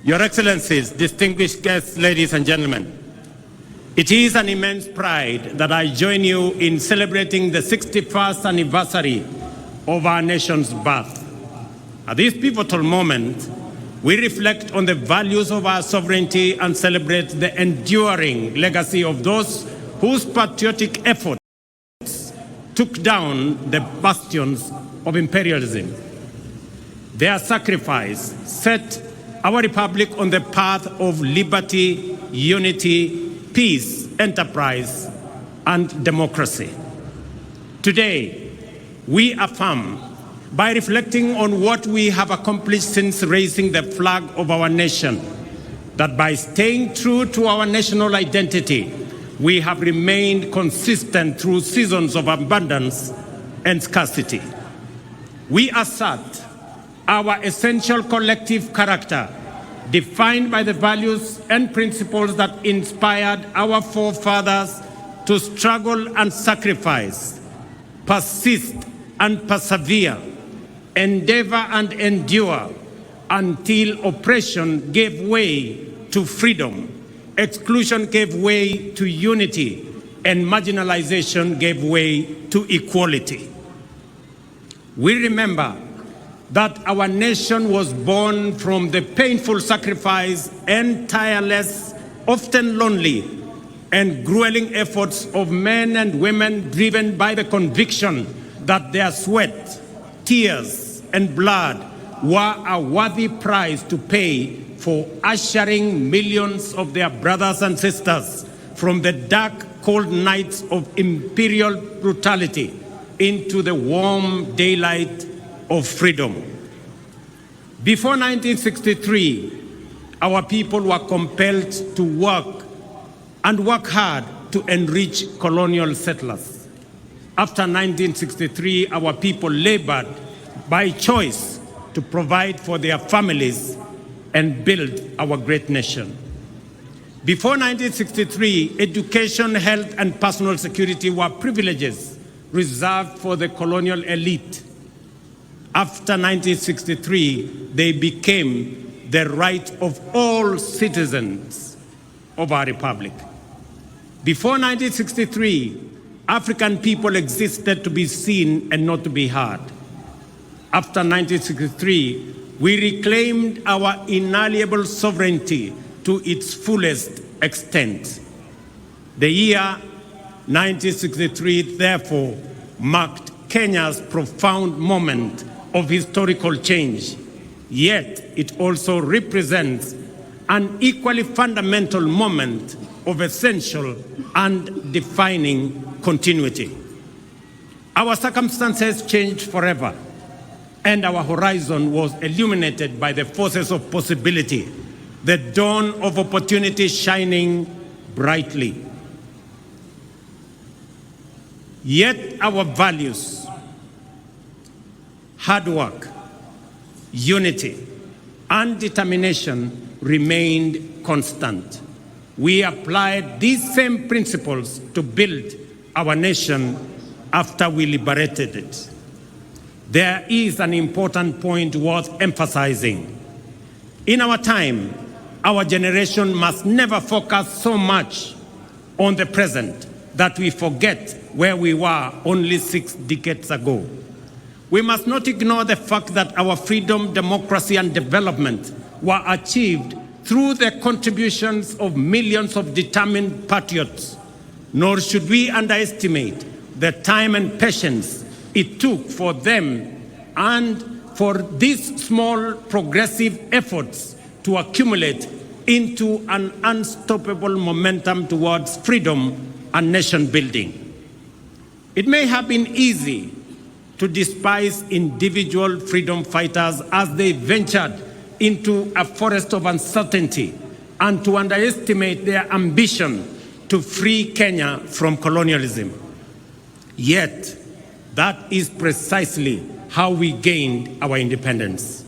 Your Excellencies, distinguished guests, ladies and gentlemen, it is an immense pride that I join you in celebrating the 61st anniversary of our nation's birth. At this pivotal moment, we reflect on the values of our sovereignty and celebrate the enduring legacy of those whose patriotic efforts took down the bastions of imperialism. Their sacrifice set our republic on the path of liberty, unity, peace, enterprise, and democracy. Today, we affirm, by reflecting on what we have accomplished since raising the flag of our nation, that by staying true to our national identity, we have remained consistent through seasons of abundance and scarcity. We assert our essential collective character, defined by the values and principles that inspired our forefathers to struggle and sacrifice, persist and persevere, endeavor and endure until oppression gave way to freedom, exclusion gave way to unity, and marginalization gave way to equality. We remember that our nation was born from the painful sacrifice and tireless, often lonely, and grueling efforts of men and women driven by the conviction that their sweat, tears, and blood were a worthy price to pay for ushering millions of their brothers and sisters from the dark, cold nights of imperial brutality into the warm daylight of freedom. Before 1963, our people were compelled to work hard to enrich colonial settlers. After 1963, our people labored by choice to provide for their families and build our great nation. Before 1963, education, health, and personal security were privileges reserved for the colonial elite. After 1963, they became the right of all citizens of our republic. Before 1963, African people existed to be seen and not to be heard. After 1963, we reclaimed our inalienable sovereignty to its fullest extent. The year 1963, therefore, marked Kenya's profound moment of historical change, yet it also represents an equally fundamental moment of essential and defining continuity. Our circumstances changed forever, and our horizon was illuminated by the forces of possibility, the dawn of opportunity shining brightly. Yet our values, hard work, unity, and determination remained constant. We applied these same principles to build our nation after we liberated it. There is an important point worth emphasizing. In our time, our generation must never focus so much on the present that we forget where we were only 6 decades ago. We must not ignore the fact that our freedom, democracy, and development were achieved through the contributions of millions of determined patriots, nor should we underestimate the time and patience it took for them and for these small progressive efforts to accumulate into an unstoppable momentum towards freedom and nation building. It may have been easy to despise individual freedom fighters as they ventured into a forest of uncertainty and to underestimate their ambition to free Kenya from colonialism. Yet, that is precisely how we gained our independence.